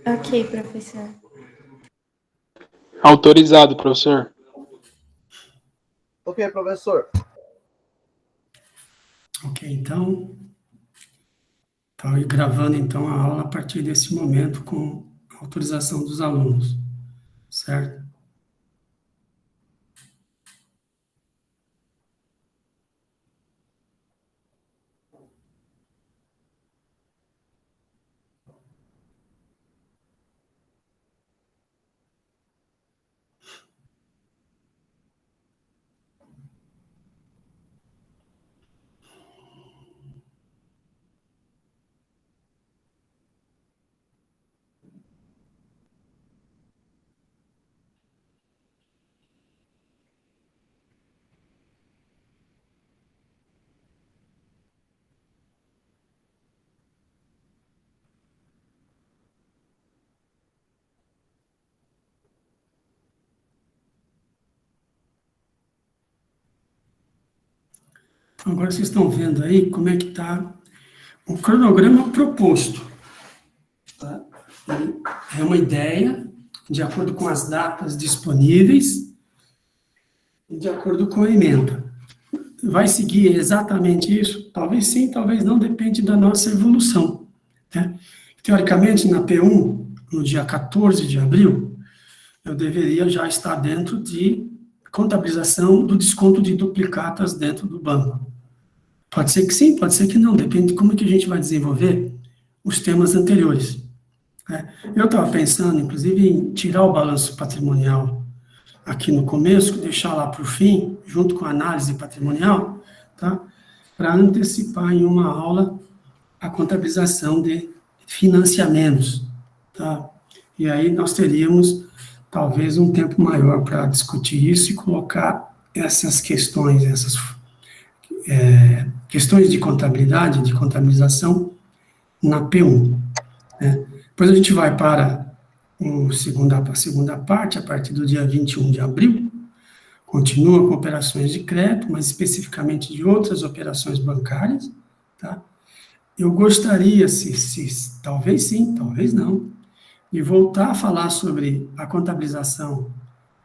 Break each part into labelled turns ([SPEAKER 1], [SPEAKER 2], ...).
[SPEAKER 1] Ok, professor.
[SPEAKER 2] Autorizado, professor.
[SPEAKER 3] Ok, professor.
[SPEAKER 4] Ok, então, estou gravando então a aula a partir desse momento com a autorização dos alunos, certo? Então, agora vocês estão vendo aí como é que está o cronograma proposto. Tá? É uma ideia de acordo com as datas disponíveis e de acordo com a ementa. Vai seguir exatamente isso? Talvez sim, talvez não, depende da nossa evolução. Né? Teoricamente, na P1, no dia 14 de abril, eu deveria já estar dentro de contabilização do desconto de duplicatas dentro do banco. Pode ser que sim, pode ser que não, depende de como que a gente vai desenvolver os temas anteriores. Né? Eu estava pensando, inclusive, em tirar o balanço patrimonial aqui no começo, deixar lá para o fim, junto com a análise patrimonial, tá? Para antecipar em uma aula a contabilização de financiamentos. Tá? E aí nós teríamos, talvez, um tempo maior para discutir isso e colocar essas questões, questões de contabilidade, de contabilização, na P1. Né? Depois a gente vai para a segunda parte, a partir do dia 21 de abril, continua com operações de crédito, mas especificamente de outras operações bancárias. Tá? Eu gostaria, talvez sim, talvez não, de voltar a falar sobre a contabilização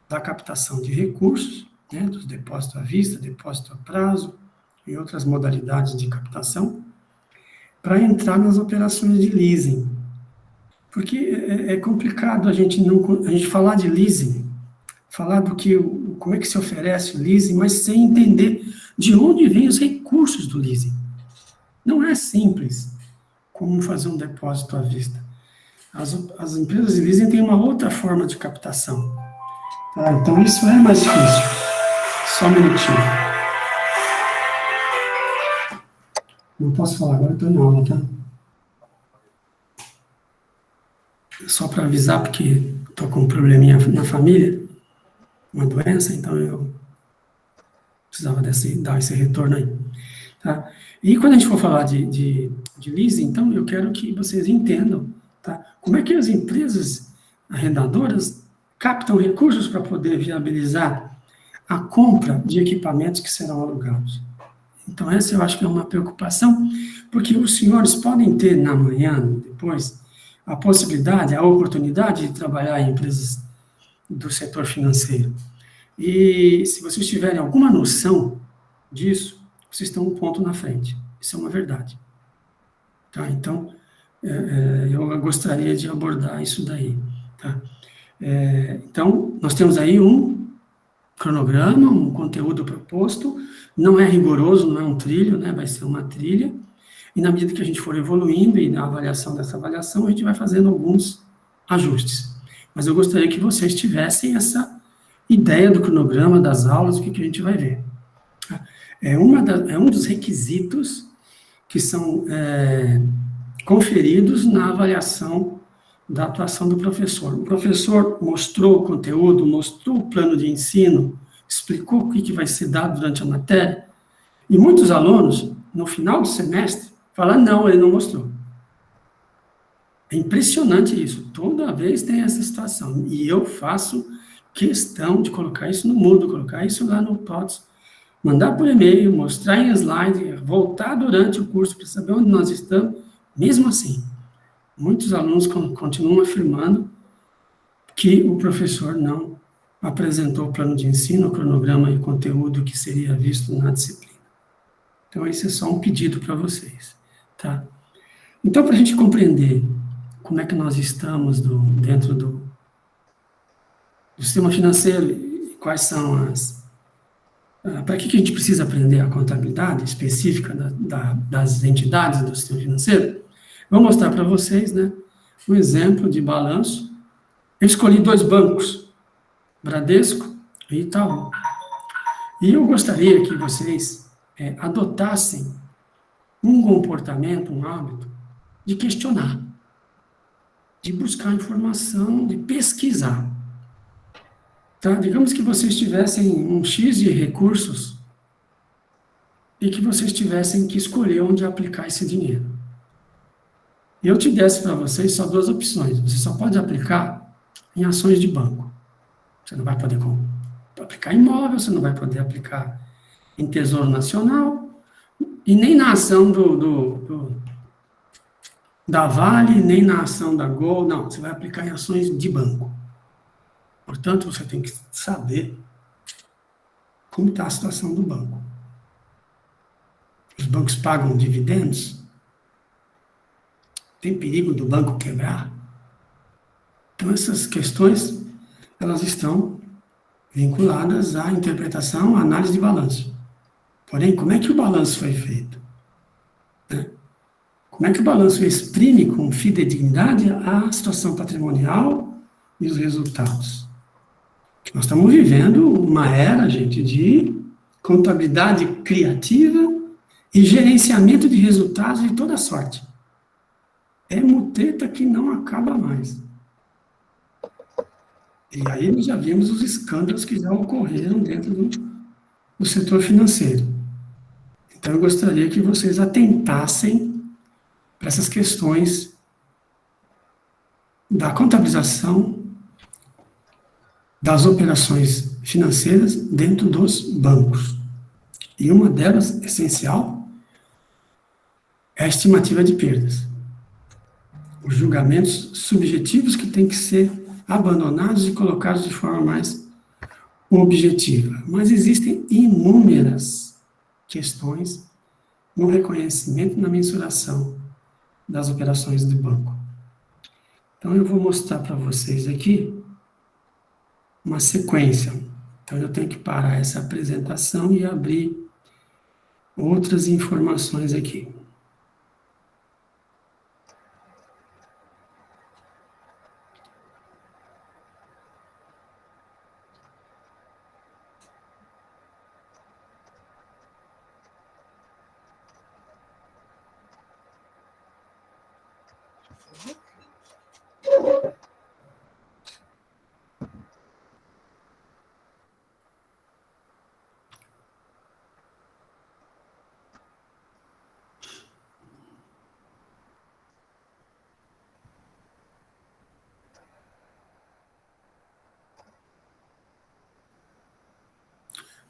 [SPEAKER 4] da captação de recursos, né, dos depósitos à vista, depósito a prazo e outras modalidades de captação, para entrar nas operações de leasing. Porque é complicado a gente falar de leasing, falar como é que se oferece o leasing, mas sem entender de onde vêm os recursos do leasing. Não é simples como fazer um depósito à vista. As empresas de leasing têm uma outra forma de captação. Tá? Então, isso é mais difícil. Só um minutinho. Não posso falar agora, estou em aula, tá? Só para avisar, porque estou com um probleminha na família, uma doença, então eu precisava dar esse retorno aí. Tá? E quando a gente for falar de leasing, então eu quero que vocês entendam, tá? Como é que as empresas arrendadoras captam recursos para poder viabilizar a compra de equipamentos que serão alugados. Então essa eu acho que é uma preocupação, porque os senhores podem ter na manhã, depois, a possibilidade, a oportunidade de trabalhar em empresas do setor financeiro. E se vocês tiverem alguma noção disso, vocês estão um ponto na frente. Isso é uma verdade. Tá? Então, eu gostaria de abordar isso daí. Tá? Então, nós temos aí um cronograma, um conteúdo proposto, não é rigoroso, não é um trilho, né? Vai ser uma trilha, e na medida que a gente for evoluindo e na avaliação dessa avaliação, a gente vai fazendo alguns ajustes. Mas eu gostaria que vocês tivessem essa ideia do cronograma, das aulas, o que a gente vai ver. É um dos requisitos que são conferidos na avaliação da atuação do professor. O professor mostrou o conteúdo, mostrou o plano de ensino, explicou o que vai ser dado durante a matéria, e muitos alunos, no final do semestre, falam, não, ele não mostrou. É impressionante isso, toda vez tem essa situação, e eu faço questão de colocar isso no Moodle, colocar isso lá no TOTS, mandar por e-mail, mostrar em slide, voltar durante o curso para saber onde nós estamos, mesmo assim. Muitos alunos continuam afirmando que o professor não apresentou o plano de ensino, o cronograma e o conteúdo que seria visto na disciplina. Então, esse é só um pedido para vocês, tá? Então, para a gente compreender como é que nós estamos dentro do sistema financeiro e quais são as... para que a gente precisa aprender a contabilidade específica das entidades do sistema financeiro, vou mostrar para vocês, né, um exemplo de balanço. Eu escolhi 2 bancos, Bradesco e Itaú. E eu gostaria que vocês adotassem um comportamento, um hábito de questionar, de buscar informação, de pesquisar. Tá? Digamos que vocês tivessem um X de recursos e que vocês tivessem que escolher onde aplicar esse dinheiro. Eu te desse para vocês só 2 opções. Você só pode aplicar em ações de banco. Você não vai poder aplicar em imóvel, você não vai poder aplicar em Tesouro Nacional, e nem na ação da Vale, nem na ação da Gol, não, você vai aplicar em ações de banco. Portanto, você tem que saber como está a situação do banco. Os bancos pagam dividendos? Tem perigo do banco quebrar? Então, essas questões, elas estão vinculadas à interpretação, à análise de balanço. Porém, como é que o balanço foi feito? Como é que o balanço exprime com fidedignidade a situação patrimonial e os resultados? Nós estamos vivendo uma era, gente, de contabilidade criativa e gerenciamento de resultados de toda sorte. É muteta que não acaba mais. E aí nós já vimos os escândalos que já ocorreram dentro do setor financeiro. Então eu gostaria que vocês atentassem para essas questões da contabilização das operações financeiras dentro dos bancos. E uma delas, essencial, é a estimativa de perdas. Os julgamentos subjetivos que têm que ser abandonados e colocados de forma mais objetiva. Mas existem inúmeras questões no reconhecimento e na mensuração das operações do banco. Então, eu vou mostrar para vocês aqui uma sequência. Então, eu tenho que parar essa apresentação e abrir outras informações aqui.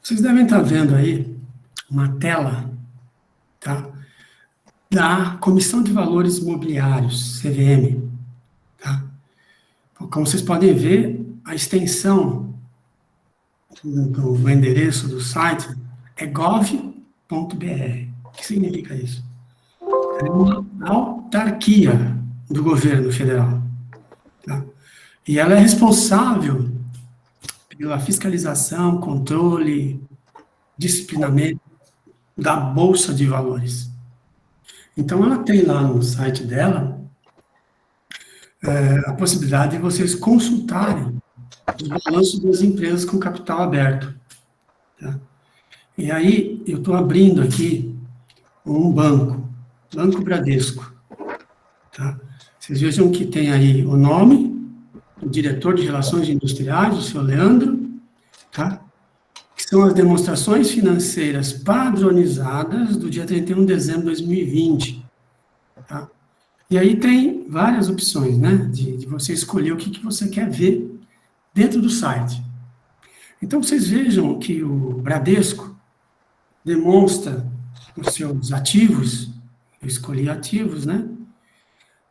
[SPEAKER 4] Vocês devem estar vendo aí uma tela, tá, da Comissão de Valores Imobiliários, CVM. Tá? Como vocês podem ver, a extensão do endereço do site é gov.br. O que significa isso? É uma autarquia do governo federal. Tá? E ela é responsável pela fiscalização, controle, disciplinamento da Bolsa de Valores. Então, ela tem lá no site dela a possibilidade de vocês consultarem os balanços das empresas com capital aberto. Tá? E aí, eu estou abrindo aqui um banco, Banco Bradesco. Tá? Vocês vejam que tem aí o nome do diretor de Relações Industriais, o senhor Leandro, tá? Que são as demonstrações financeiras padronizadas do dia 31 de dezembro de 2020. Tá? E aí tem várias opções, né, de você escolher o que você quer ver dentro do site. Então, vocês vejam que o Bradesco demonstra os seus ativos, eu escolhi ativos, né,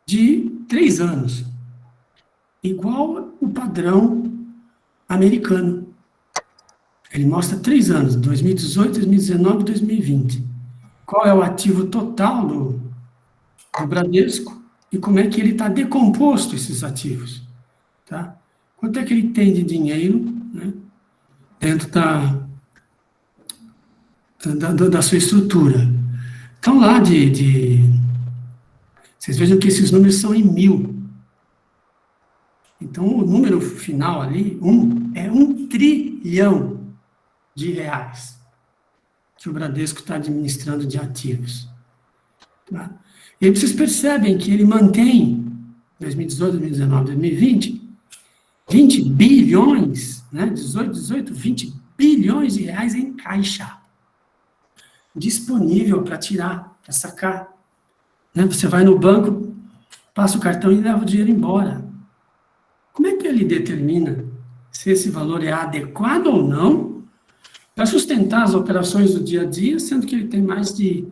[SPEAKER 4] de 3 anos, igual o padrão americano. Ele mostra 3 anos, 2018, 2019 e 2020. Qual é o ativo total do Bradesco e como é que ele está decomposto, esses ativos. Tá? Quanto é que ele tem de dinheiro, né, dentro da sua estrutura. Então, lá vocês vejam que esses números são em 1000. Então, o número final ali, é 1 trilhão de reais que o Bradesco está administrando de ativos. Tá? E aí vocês percebem que ele mantém, 2018, 2019, 2020, 20 bilhões, né? 20 bilhões de reais em caixa, disponível para tirar, para sacar. Né? Você vai no banco, passa o cartão e leva o dinheiro embora. Como é que ele determina se esse valor é adequado ou não para sustentar as operações do dia a dia, sendo que ele tem mais de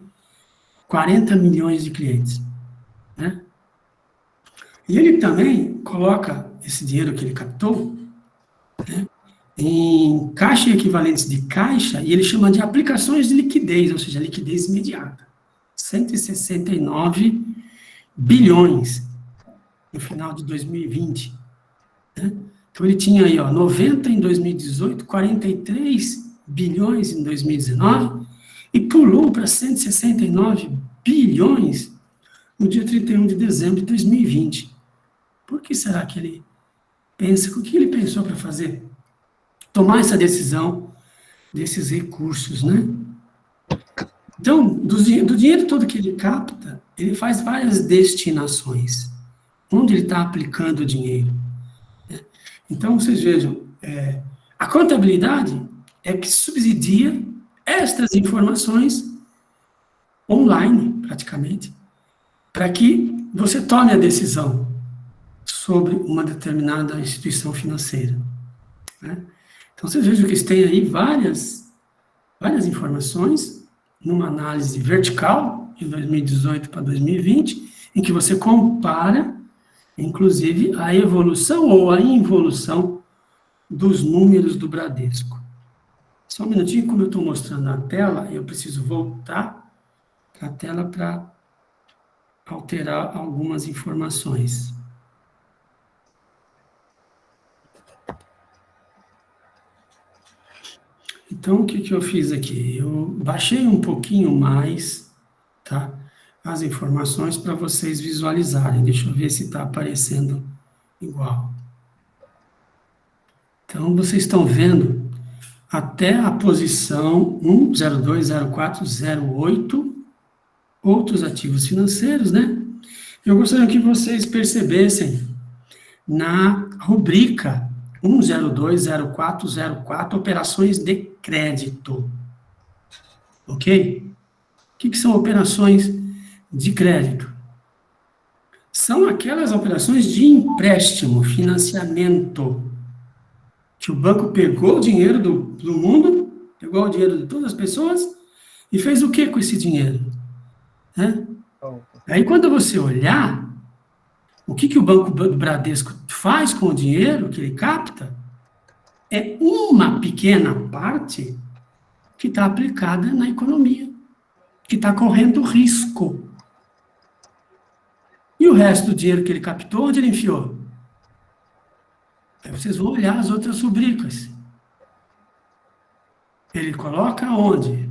[SPEAKER 4] 40 milhões de clientes? Né? E ele também coloca esse dinheiro que ele captou, né, em caixa e equivalentes de caixa, e ele chama de aplicações de liquidez, ou seja, liquidez imediata. 169 bilhões no final de 2020. Né? Então, ele tinha aí, 90 em 2018, 43 bilhões em 2019, e pulou para 169 bilhões no dia 31 de dezembro de 2020. Por que será que ele pensa? O que ele pensou para fazer? Tomar essa decisão desses recursos, né? Então, do dinheiro todo que ele capta, ele faz várias destinações. Onde ele está aplicando o dinheiro. Né? Então, vocês vejam, a contabilidade é que subsidia estas informações online, praticamente, para que você tome a decisão sobre uma determinada instituição financeira. Né? Então, vocês vejam que eles têm aí várias informações numa análise vertical, de 2018 para 2020, em que você compara, inclusive, a evolução ou a involução dos números do Bradesco. Só um minutinho, como eu estou mostrando na tela, eu preciso voltar para a tela para alterar algumas informações. Então, o que eu fiz aqui? Eu baixei um pouquinho mais, tá, as informações para vocês visualizarem. Deixa eu ver se está aparecendo igual. Então, vocês estão vendo até a posição 1, 02, 04, 08, outros ativos financeiros, né? Eu gostaria que vocês percebessem na rubrica 1020404, operações de crédito. Ok? O que são operações de crédito? São aquelas operações de empréstimo, financiamento, que o banco pegou o dinheiro do mundo, pegou o dinheiro de todas as pessoas e fez o que com esse dinheiro? Né? Aí, quando você olhar, o que o Banco do Bradesco faz com o dinheiro que ele capta é uma pequena parte que está aplicada na economia, que está correndo risco. E o resto do dinheiro que ele captou, onde ele enfiou? Aí vocês vão olhar as outras rubricas. Ele coloca onde?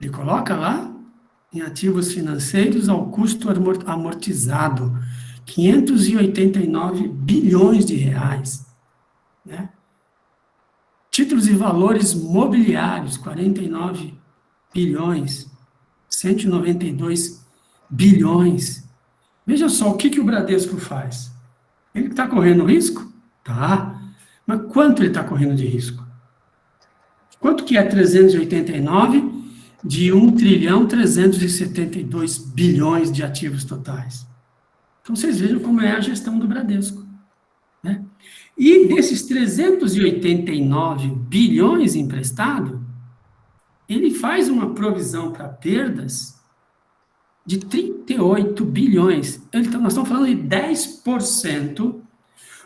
[SPEAKER 4] Ele coloca lá em ativos financeiros ao custo amortizado, 589 bilhões de reais. Né? Títulos e valores mobiliários, 49 bilhões, 192 bilhões. Veja só o que o Bradesco faz. Ele está correndo risco? Tá. Mas quanto ele está correndo de risco? Quanto que é 389 de 1 trilhão 372 bilhões de ativos totais? Então, vocês vejam como é a gestão do Bradesco. Né? E desses 389 bilhões emprestados, ele faz uma provisão para perdas de 38 bilhões. Então, nós estamos falando de 10%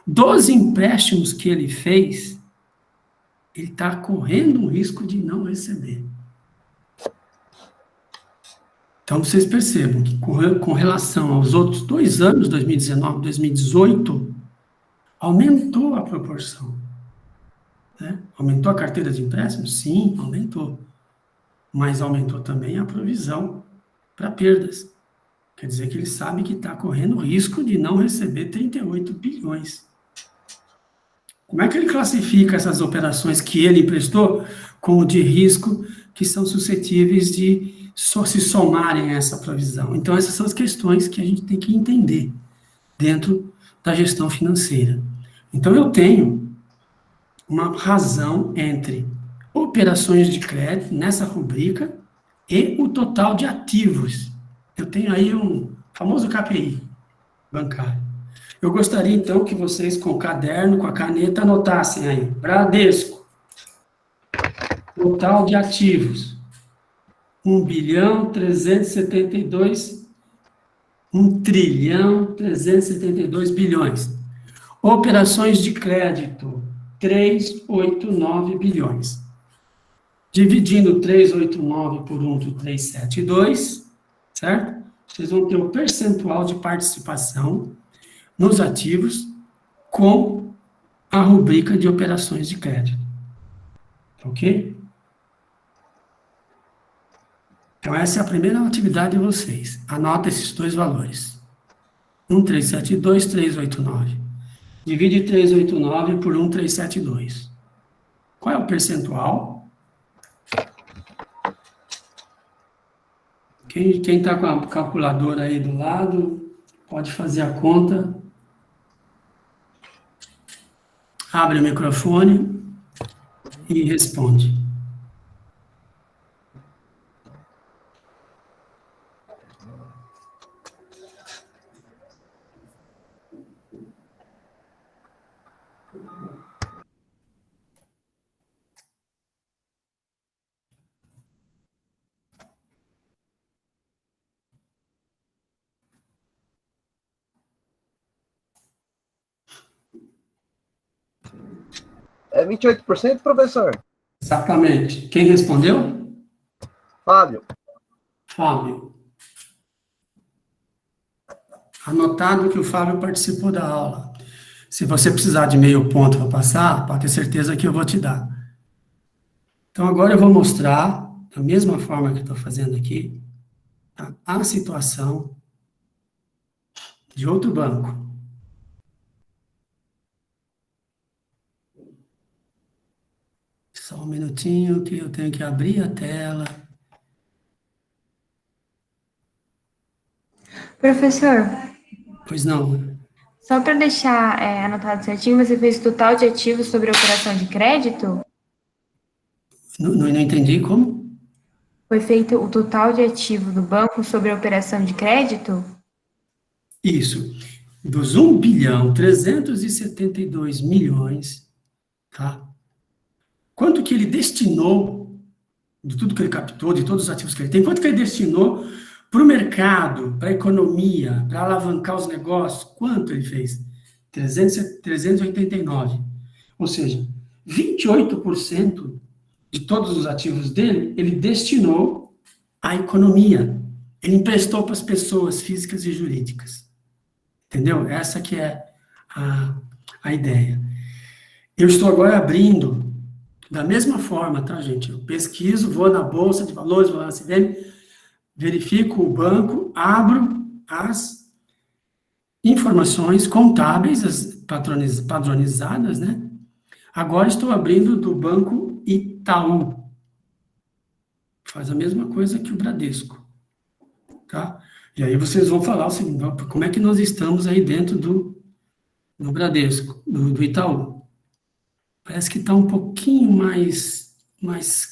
[SPEAKER 4] dos empréstimos que ele fez, ele está correndo um risco de não receber. Então, vocês percebam que, com relação aos outros 2 anos, 2019 e 2018, aumentou a proporção. Né? Aumentou a carteira de empréstimos? Sim, aumentou. Mas aumentou também a provisão para perdas. Quer dizer que ele sabe que está correndo o risco de não receber 38 bilhões. Como é que ele classifica essas operações que ele emprestou como de risco que são suscetíveis de se somarem a essa provisão? Então, essas são as questões que a gente tem que entender dentro da gestão financeira. Então, eu tenho uma razão entre operações de crédito nessa rubrica e o total de ativos. Eu tenho aí um famoso KPI bancário. Eu gostaria, então, que vocês, com o caderno, com a caneta, anotassem aí. Bradesco, total de ativos, 1 trilhão 372 bilhões. Operações de crédito, 389 bilhões. Dividindo 389 por 1,372, certo? Vocês vão ter o percentual de participação nos ativos com a rubrica de operações de crédito. Ok? Então, essa é a primeira atividade de vocês. Anota esses dois valores. 1,372, 389. Divide 389 por 1,372. Qual é o percentual? Quem está com a calculadora aí do lado, pode fazer a conta. Abre o microfone e responde.
[SPEAKER 1] É 28%, professor?
[SPEAKER 4] Exatamente. Quem respondeu?
[SPEAKER 1] Fábio.
[SPEAKER 4] Fábio. Anotado que o Fábio participou da aula. Se você precisar de meio ponto para passar, pode ter certeza que eu vou te dar. Então, agora eu vou mostrar, da mesma forma que estou fazendo aqui, a situação de outro banco. Só um minutinho que eu tenho que abrir a tela.
[SPEAKER 2] Professor,
[SPEAKER 4] Pois não.
[SPEAKER 2] só para deixar anotado certinho, você fez o total de ativos sobre a operação de crédito?
[SPEAKER 4] Não entendi como?
[SPEAKER 2] Foi feito o total de ativo do banco sobre a operação de crédito?
[SPEAKER 4] Isso. Dos 1,372 bilhões, tá? Quanto que ele destinou, de tudo que ele captou, de todos os ativos que ele tem, quanto que ele destinou para o mercado, para a economia, para alavancar os negócios? Quanto ele fez? 389. Ou seja, 28% de todos os ativos dele, ele destinou à economia. Ele emprestou para as pessoas físicas e jurídicas. Entendeu? Essa que é a ideia. Eu estou agora abrindo, da mesma forma, tá, gente? Eu pesquiso, vou na Bolsa de Valores, vou na CVM, verifico o banco, abro as informações contábeis, as padronizadas, né? Agora estou abrindo do Banco Itaú. Faz a mesma coisa que o Bradesco, tá? E aí vocês vão falar o seguinte, como é que nós estamos aí dentro do Bradesco, do Itaú? Parece que está um pouquinho mais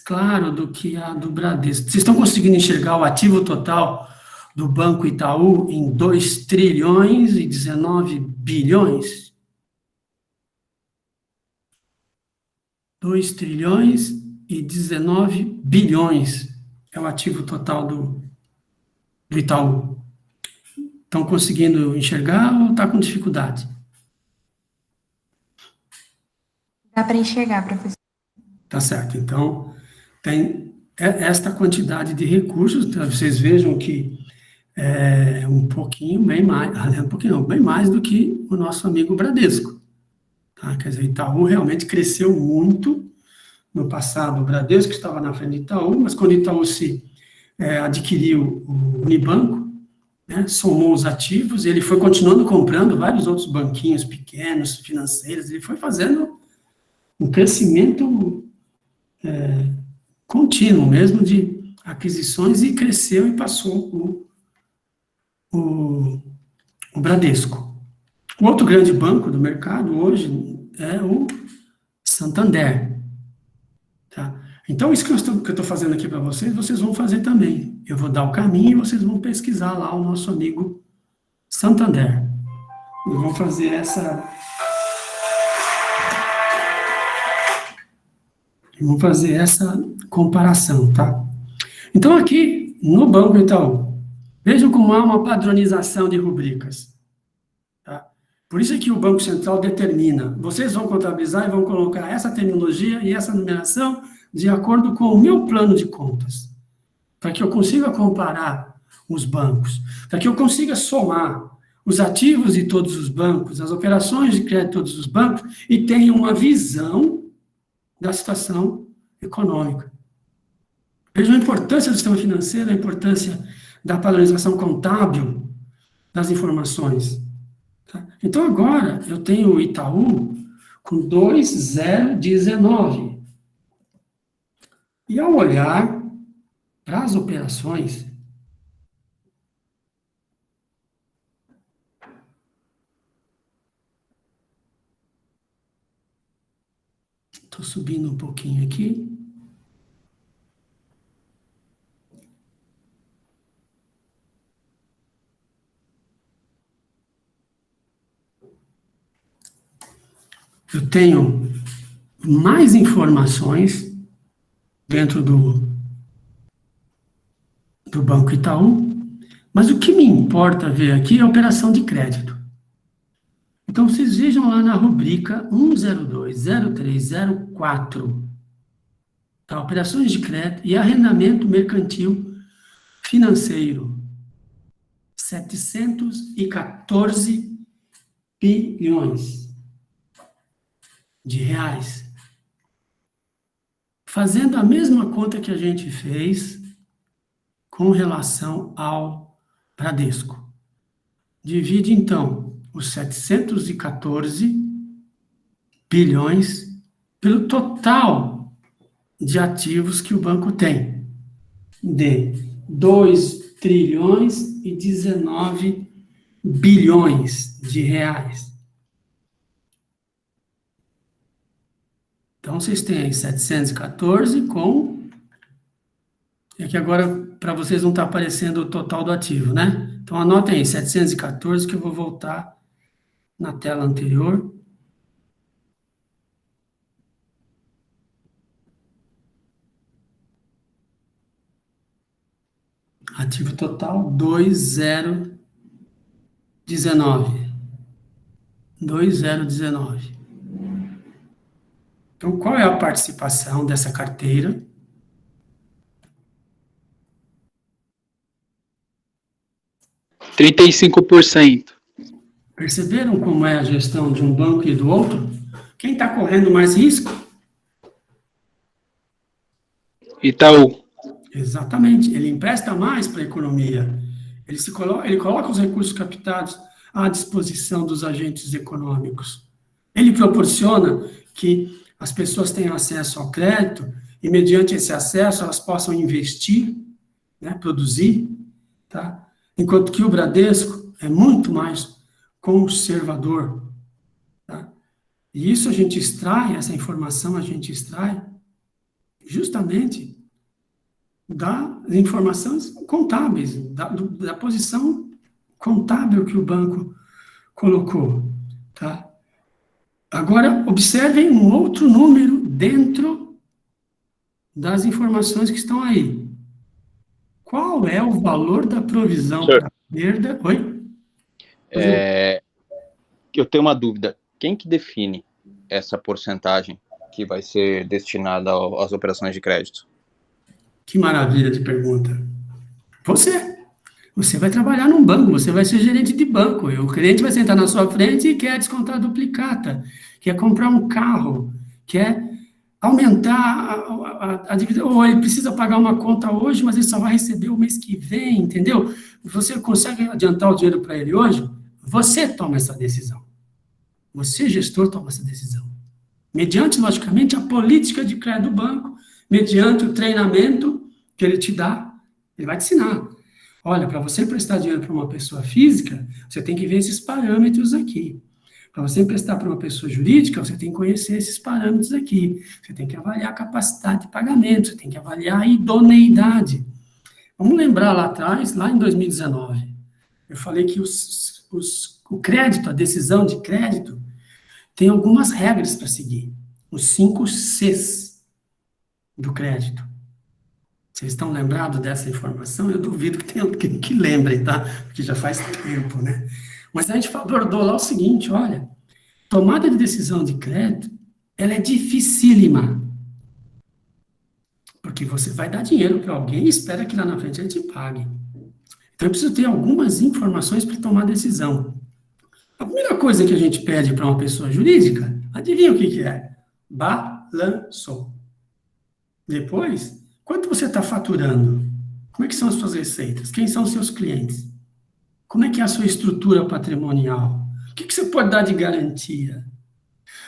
[SPEAKER 4] claro do que a do Bradesco. Vocês estão conseguindo enxergar o ativo total do Banco Itaú em 2 trilhões e 19 bilhões? 2 trilhões e 19 bilhões é o ativo total do Itaú? Estão conseguindo enxergar ou está com dificuldade?
[SPEAKER 2] Dá para enxergar, professor.
[SPEAKER 4] Tá certo. Então, tem esta quantidade de recursos, então vocês vejam que é um pouquinho, bem mais, um pouquinho não, bem mais do que o nosso amigo Bradesco. Tá? Quer dizer, Itaú realmente cresceu muito no passado. O Bradesco estava na frente de Itaú, mas quando Itaú adquiriu o Unibanco, né, somou os ativos, ele foi continuando comprando vários outros banquinhos pequenos, financeiros, ele foi fazendo um crescimento contínuo mesmo de aquisições e cresceu e passou o Bradesco. O outro grande banco do mercado hoje é o Santander. Tá? Então, isso que eu estou fazendo aqui para vocês vão fazer também. Eu vou dar o caminho e vocês vão pesquisar lá o nosso amigo Santander. E vão fazer essa comparação, tá? Então, aqui, no Banco Itaú, vejam como há uma padronização de rubricas. Tá? Por isso é que o Banco Central determina, vocês vão contabilizar e vão colocar essa terminologia e essa numeração de acordo com o meu plano de contas, para que eu consiga comparar os bancos, para que eu consiga somar os ativos de todos os bancos, as operações de crédito de todos os bancos, e tenha uma visão da situação econômica. Vejam a importância do sistema financeiro, a importância da padronização contábil das informações. Tá? Então, agora, eu tenho o Itaú com 2,019. E ao olhar para as operações, estou subindo um pouquinho aqui. Eu tenho mais informações dentro do Banco Itaú, mas o que me importa ver aqui é a operação de crédito. Então, vocês vejam lá na rubrica 1020304, tá? Operações de crédito e arrendamento mercantil financeiro, 714 bilhões de reais. Fazendo a mesma conta que a gente fez com relação ao Bradesco. Divide, então, os 714 bilhões pelo total de ativos que o banco tem, de 2 trilhões e 19 bilhões de reais. Então, vocês têm aí 714 com... É que agora, para vocês, não está aparecendo o total do ativo, né? Então, anotem aí, 714, que eu vou voltar na tela anterior. Ativo total, 2,019. 2,019. Então, qual é a participação dessa carteira? %35. Perceberam como é a gestão de um banco e do outro? Quem está correndo mais risco?
[SPEAKER 3] Itaú.
[SPEAKER 4] Exatamente. Ele empresta mais para a economia. Ele coloca os recursos captados à disposição dos agentes econômicos. Ele proporciona que as pessoas tenham acesso ao crédito e, mediante esse acesso, elas possam investir, né, produzir, tá? Enquanto que o Bradesco é muito mais conservador. Tá? E isso essa informação a gente extrai justamente das informações contábeis, da posição contábil que o banco colocou. Tá? Agora, observem um outro número dentro das informações que estão aí. Qual é o valor da provisão
[SPEAKER 5] Senhor.
[SPEAKER 4] para perda? Oi?
[SPEAKER 5] Eu tenho uma dúvida. Quem que define essa porcentagem que vai ser destinada às operações de crédito?
[SPEAKER 4] Que maravilha de pergunta. Você. Você vai trabalhar num banco, você vai ser gerente de banco. E o cliente vai sentar na sua frente e quer descontar a duplicata, quer comprar um carro, quer aumentar a dívida, ou ele precisa pagar uma conta hoje, mas ele só vai receber o mês que vem, entendeu? Você consegue adiantar o dinheiro para ele hoje? Você toma essa decisão. Você, gestor, toma essa decisão. Mediante, logicamente, a política de crédito do banco, mediante o treinamento que ele te dá, ele vai te ensinar. Olha, para você emprestar dinheiro para uma pessoa física, você tem que ver esses parâmetros aqui. Para você emprestar para uma pessoa jurídica, você tem que conhecer esses parâmetros aqui. Você tem que avaliar a capacidade de pagamento, você tem que avaliar a idoneidade. Vamos lembrar lá atrás, lá em 2019, eu falei que o crédito, a decisão de crédito, tem algumas regras para seguir. Os 5 Cs do crédito. Vocês estão lembrados dessa informação? Eu duvido que tenha alguém que lembrem, tá? Porque já faz tempo, né? Mas a gente abordou lá o seguinte, olha, tomada de decisão de crédito, ela é dificílima. Porque você vai dar dinheiro para alguém e espera que lá na frente ele te pague. Então, eu preciso ter algumas informações para tomar decisão. A primeira coisa que a gente pede para uma pessoa jurídica, adivinha o que é? Balanço. Depois, quanto você está faturando? Como é que são as suas receitas? Quem são os seus clientes? Como é que é a sua estrutura patrimonial? O que você pode dar de garantia?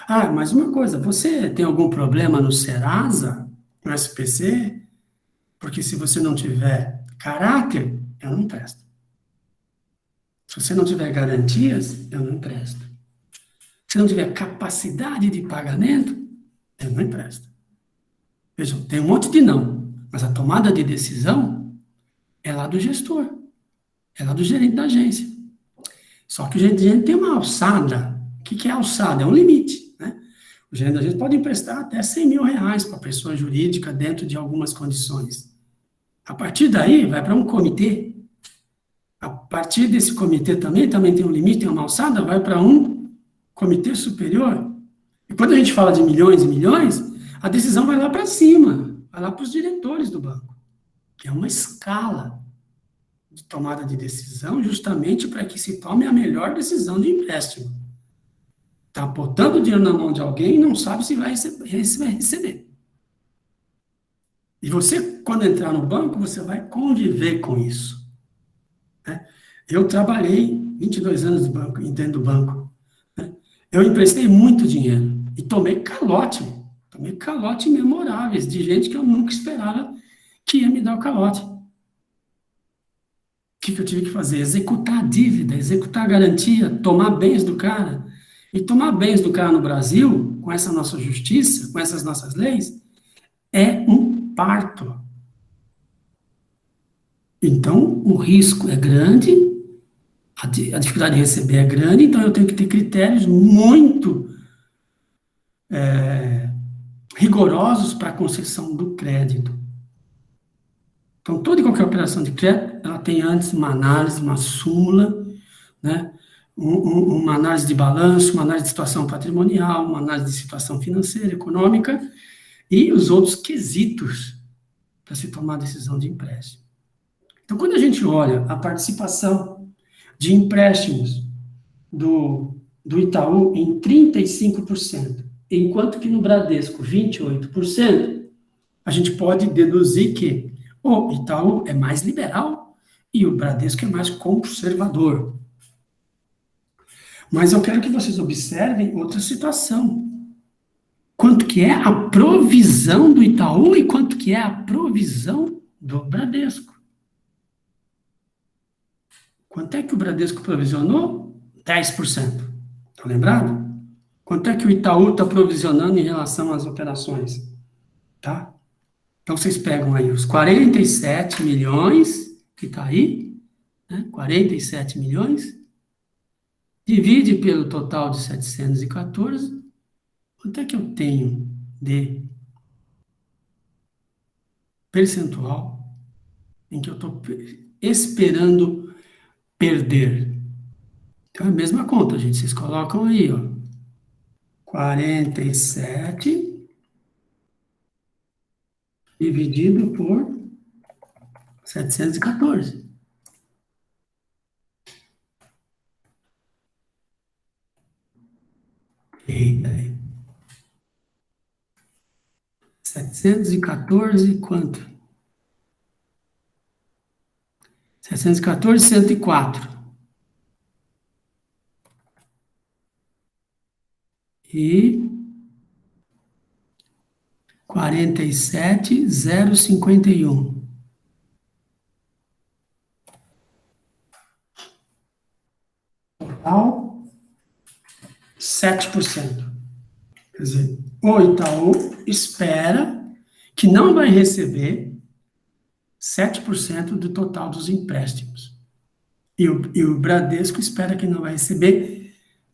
[SPEAKER 4] Ah, mas uma coisa, você tem algum problema no Serasa, no SPC? Porque se você não tiver caráter, eu não empresto. Se você não tiver garantias, eu não empresto. Se não tiver capacidade de pagamento, eu não empresto. Vejam, tem um monte de não, mas a tomada de decisão é lá do gestor, é lá do gerente da agência. Só que o gerente tem uma alçada. O que é alçada? É um limite, né? O gerente da agência pode emprestar até 100 mil reais para a pessoa jurídica dentro de algumas condições. A partir daí, vai para um comitê. A partir desse comitê também tem um limite, tem uma alçada, vai para um comitê superior. E quando a gente fala de milhões e milhões, a decisão vai lá para cima, vai lá para os diretores do banco, que é uma escala de tomada de decisão justamente para que se tome a melhor decisão de empréstimo. Está botando dinheiro na mão de alguém e não sabe se vai receber. E você, quando entrar no banco, você vai conviver com isso. Né? Eu trabalhei 22 anos dentro do banco. Né? Eu emprestei muito dinheiro e tomei calote memoráveis de gente que eu nunca esperava que ia me dar o calote. O que eu tive que fazer? Executar a dívida, executar a garantia, tomar bens do cara. E tomar bens do cara no Brasil, com essa nossa justiça, com essas nossas leis, é um parto. Então, o risco é grande, a dificuldade de receber é grande, então eu tenho que ter critérios muito rigorosos para a concessão do crédito. Então, toda e qualquer operação de crédito, ela tem antes uma análise, uma súmula, né? Uma análise de balanço, uma análise de situação patrimonial, uma análise de situação financeira, econômica, e os outros quesitos para se tomar a decisão de empréstimo. Então, quando a gente olha a participação de empréstimos do Itaú em 35%, enquanto que no Bradesco 28%, a gente pode deduzir que o Itaú é mais liberal e o Bradesco é mais conservador. Mas eu quero que vocês observem outra situação. Quanto que é a provisão do Itaú e quanto que é a provisão do Bradesco. Quanto é que o Bradesco provisionou? 10%. Está lembrado? Quanto é que o Itaú está provisionando em relação às operações? Tá? Então, vocês pegam aí os 47 milhões, que está aí, né? 47 milhões, divide pelo total de 714, quanto é que eu tenho de percentual em que eu estou esperando perder. Então, é a mesma conta, gente. Vocês colocam aí, ó. 47 dividido por 714. Eita aí. 714, quanto? 714, 104. E 47,051. Total, 7%. Quer dizer, o Itaú espera que não vai receber 7% do total dos empréstimos. E o Bradesco espera que não vai receber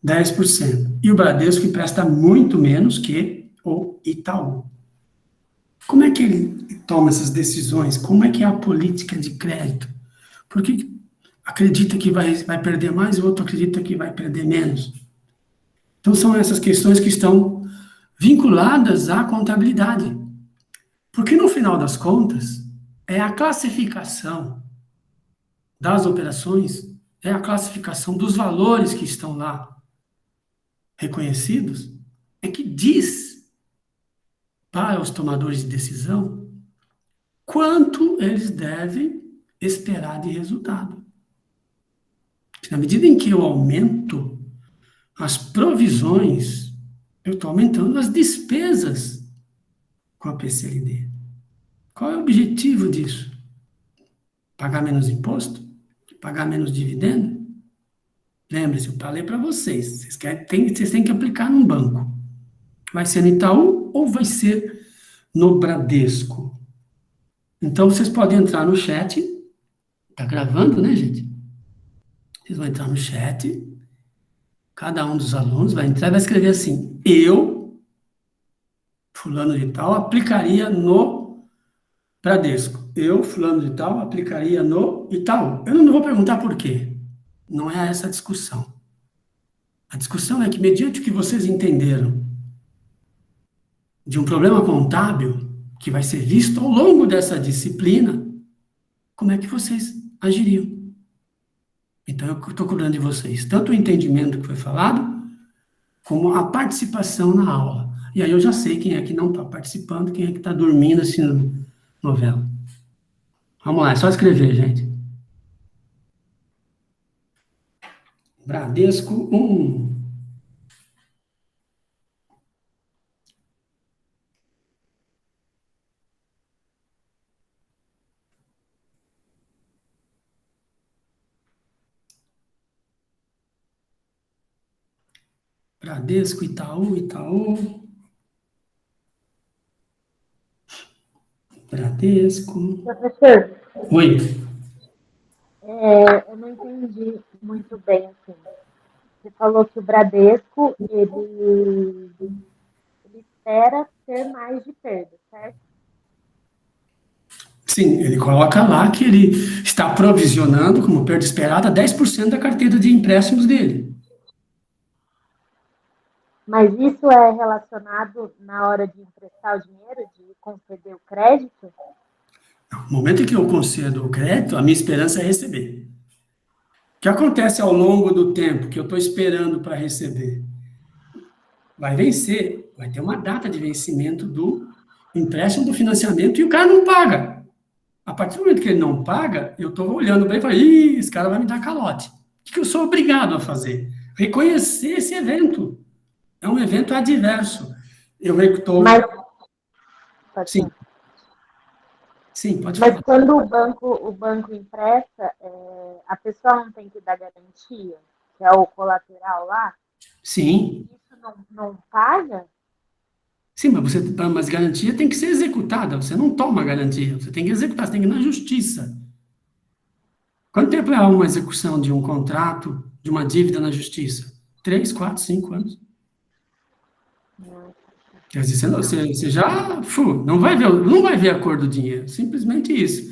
[SPEAKER 4] 10%. E o Bradesco empresta muito menos que o Itaú. Como é que ele toma essas decisões? Como é que é a política de crédito? Por que acredita que vai perder mais e o outro acredita que vai perder menos? Então, são essas questões que estão vinculadas à contabilidade. Porque, no final das contas, é a classificação das operações, é a classificação dos valores que estão lá reconhecidos, é que diz para os tomadores de decisão quanto eles devem esperar de resultado. Na medida em que eu aumento as provisões, eu estou aumentando as despesas com a PCLD. Qual é o objetivo disso? Pagar menos imposto? Pagar menos dividendo? Lembre-se, eu falei para vocês, vocês têm que aplicar num banco. Vai ser no Itaú ou vai ser no Bradesco? Então, vocês podem entrar no chat. Está gravando, né, gente? Vocês vão entrar no chat. Cada um dos alunos vai entrar e vai escrever assim: eu, fulano de tal, aplicaria no Bradesco. Eu, fulano de tal, aplicaria no Itaú. Eu não vou perguntar por quê. Não é essa a discussão. A discussão é que, mediante o que vocês entenderam de um problema contábil, que vai ser visto ao longo dessa disciplina, como é que vocês agiriam? Então, eu estou cobrando de vocês tanto o entendimento que foi falado, como a participação na aula. E aí eu já sei quem é que não está participando, quem é que está dormindo assistindo novela. Vamos lá, é só escrever, gente. Bradesco 1. Bradesco, Itaú. Bradesco.
[SPEAKER 6] Professor,
[SPEAKER 4] Oi.
[SPEAKER 6] eu não entendi muito bem, assim. Você falou que o Bradesco, ele espera ter mais de perda, certo?
[SPEAKER 4] Sim, ele coloca lá que ele está provisionando, como perda esperada, 10% da carteira de empréstimos dele.
[SPEAKER 6] Mas isso é relacionado na hora de emprestar o dinheiro, de conceder o crédito?
[SPEAKER 4] No momento em que eu concedo o crédito, a minha esperança é receber. O que acontece ao longo do tempo que eu estou esperando para receber? Vai vencer, vai ter uma data de vencimento do empréstimo, do financiamento, e o cara não paga. A partir do momento que ele não paga, eu estou olhando bem e falo, esse cara vai me dar calote. O que eu sou obrigado a fazer? Reconhecer esse evento. É um evento adverso. Eu estou... Sim. Sim, pode falar.
[SPEAKER 6] Mas quando o banco empresta, a pessoa não tem que dar garantia, que é o colateral lá?
[SPEAKER 4] Sim.
[SPEAKER 6] Isso não paga?
[SPEAKER 4] Sim, mas garantia tem que ser executada. Você não toma garantia, você tem que executar, você tem que ir na justiça. Quanto tempo é uma execução de um contrato, de uma dívida na justiça? 3, 4, 5 anos. Quer dizer, você já não vai ver a cor do dinheiro, simplesmente isso.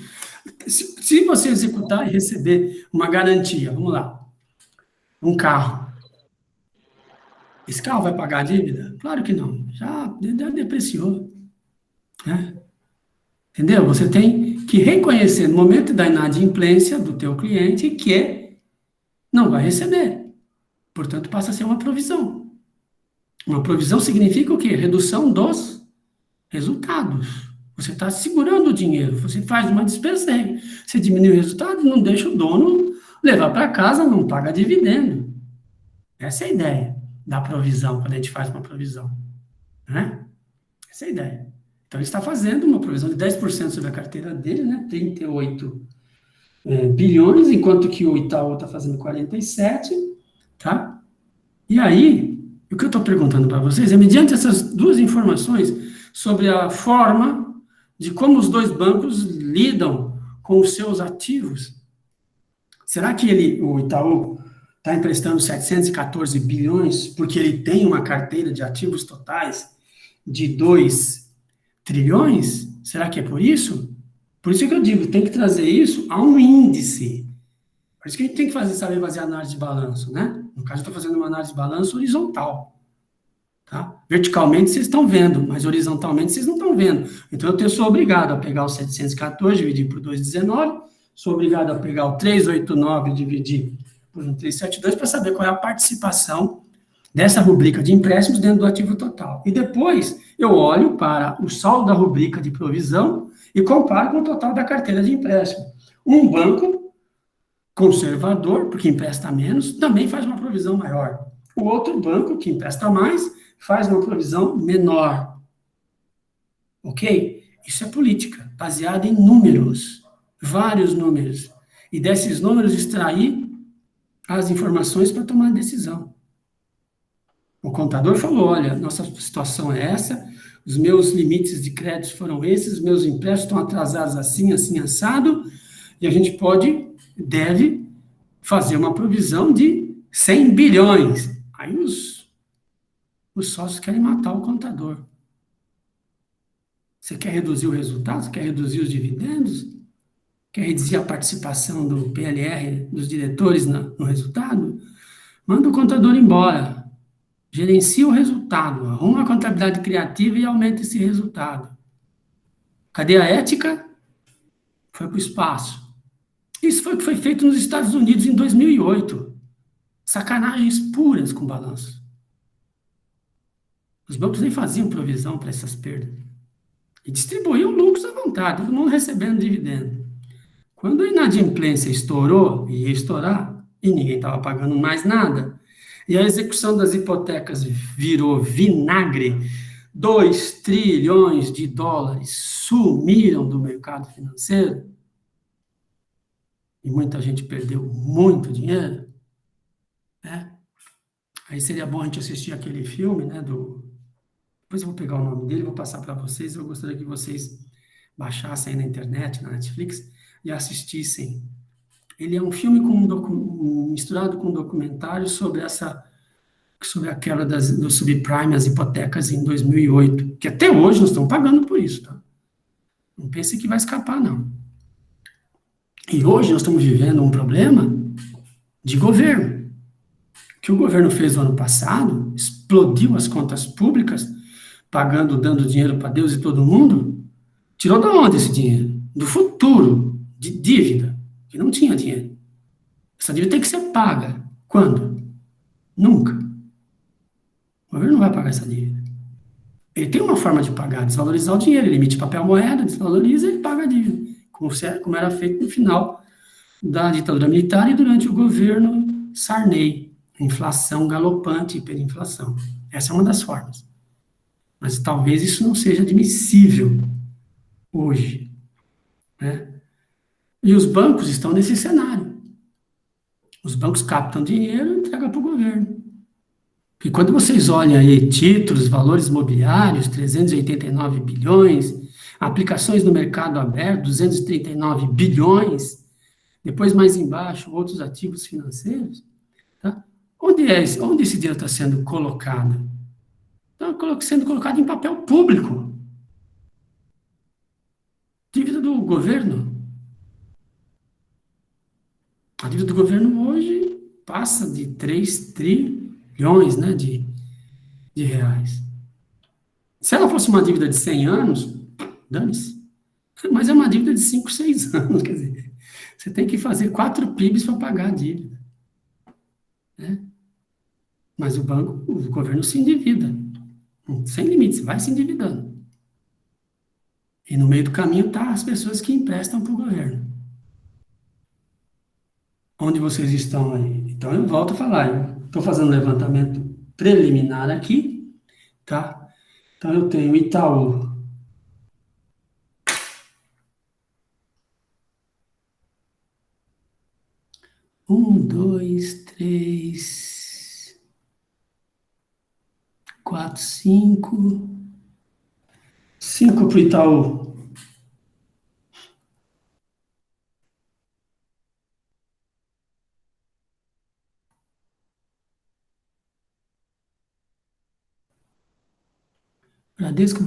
[SPEAKER 4] Se você executar e receber uma garantia, vamos lá, um carro, esse carro vai pagar a dívida? Claro que não, já depreciou, né? Entendeu? Você tem que reconhecer no momento da inadimplência do teu cliente que não vai receber. Portanto, passa a ser uma provisão. Uma provisão significa o quê? Redução dos resultados. Você está segurando o dinheiro, você faz uma despesa, você diminui o resultado e não deixa o dono levar para casa, não paga dividendo. Essa é a ideia da provisão, quando a gente faz uma provisão, né? Essa é a ideia. Então, ele está fazendo uma provisão de 10% sobre a carteira dele, né? 38 bilhões, enquanto que o Itaú está fazendo 47, tá? E aí, o que eu estou perguntando para vocês é, mediante essas duas informações sobre a forma de como os dois bancos lidam com os seus ativos, será que o Itaú está emprestando 714 bilhões porque ele tem uma carteira de ativos totais de 2 trilhões? Será que é por isso? Por isso que eu digo, tem que trazer isso a um índice. Por isso que a gente tem que saber fazer análise de balanço, né? No caso, eu estou fazendo uma análise de balanço horizontal. Tá? Verticalmente vocês estão vendo, mas horizontalmente vocês não estão vendo. Então, eu sou obrigado a pegar o 714, dividir por 219, sou obrigado a pegar o 389 e dividir por 1372 para saber qual é a participação dessa rubrica de empréstimos dentro do ativo total. E depois, eu olho para o saldo da rubrica de provisão e comparo com o total da carteira de empréstimo. Um banco conservador, porque empresta menos, também faz uma provisão maior. O outro banco, que empresta mais, faz uma provisão menor. Ok? Isso é política, baseada em números, vários números. E desses números extrair as informações para tomar a decisão. O contador falou, olha, nossa situação é essa, os meus limites de crédito foram esses, os meus empréstimos estão atrasados assim, assim, assado, e a gente deve fazer uma provisão de 100 bilhões. Aí os sócios querem matar o contador. Você quer reduzir o resultado? Você quer reduzir os dividendos? Quer reduzir a participação do PLR, dos diretores no resultado? Manda o contador embora. Gerencia o resultado. Arruma a contabilidade criativa e aumenta esse resultado. Cadê a ética? Foi para o espaço. Isso foi o que foi feito nos Estados Unidos em 2008. Sacanagens puras com balanço. Os bancos nem faziam provisão para essas perdas. E distribuíam lucros à vontade, todo mundo recebendo dividendo. Quando a inadimplência estourou, e ia estourar, e ninguém estava pagando mais nada, e a execução das hipotecas virou vinagre, 2 trilhões de dólares sumiram do mercado financeiro, e muita gente perdeu muito dinheiro, né? Aí seria bom a gente assistir aquele filme, né, depois eu vou pegar o nome dele, vou passar para vocês, eu gostaria que vocês baixassem aí na internet, na Netflix, e assistissem. Ele é um filme misturado com um documentário sobre a quebra do subprime, as hipotecas em 2008, que até hoje nós estamos pagando por isso, tá? Não pense que vai escapar, não. E hoje nós estamos vivendo um problema de governo. O que o governo fez no ano passado, explodiu as contas públicas, dando dinheiro para Deus e todo mundo, tirou de onde esse dinheiro? Do futuro, de dívida, que não tinha dinheiro. Essa dívida tem que ser paga. Quando? Nunca. O governo não vai pagar essa dívida. Ele tem uma forma de pagar, desvalorizar o dinheiro, ele emite papel moeda, desvaloriza e ele paga a dívida, como era feito no final da ditadura militar e durante o governo Sarney. Inflação galopante, hiperinflação. Essa é uma das formas. Mas talvez isso não seja admissível hoje, né? E os bancos estão nesse cenário. Os bancos captam dinheiro e entregam para o governo. E quando vocês olham aí títulos, valores imobiliários, 389 bilhões, aplicações no mercado aberto, 239 bilhões, depois mais embaixo, outros ativos financeiros, tá? Onde esse dinheiro está sendo colocado? Está sendo colocado em papel público. Dívida do governo. A dívida do governo hoje passa de 3 trilhões, né, de reais. Se ela fosse uma dívida de 100 anos, dane-se. Mas é uma dívida de 5, 6 anos, quer dizer, você tem que fazer 4 PIBs para pagar a dívida. Né? Mas o governo se endivida, sem limites, vai se endividando. E no meio do caminho tá as pessoas que emprestam para o governo. Onde vocês estão aí? Então eu volto a falar, eu estou fazendo um levantamento preliminar aqui, tá? Então eu tenho Itaú. Um, dois, três, 4, 5. 5 para o Itaú. Bradesco,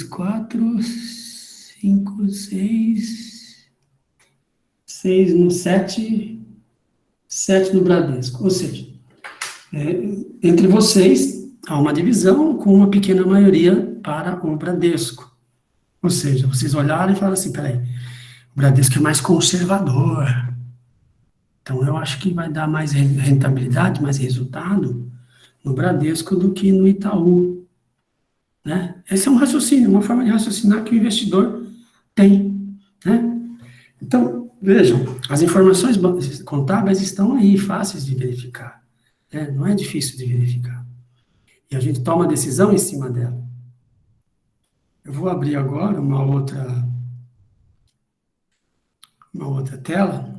[SPEAKER 4] 4, 5, 6. 6 no 7. 7 no Bradesco. Ou seja, entre vocês, há uma divisão com uma pequena maioria para o Bradesco. Ou seja, vocês olharam e falaram assim, peraí, o Bradesco é mais conservador. Então, eu acho que vai dar mais rentabilidade, mais resultado no Bradesco do que no Itaú. Né? Esse é um raciocínio, uma forma de raciocinar que o investidor tem. Né? Então, vejam, as informações contábeis estão aí, fáceis de verificar. Né? Não é difícil de verificar. E a gente toma decisão em cima dela. Eu vou abrir agora uma outra tela.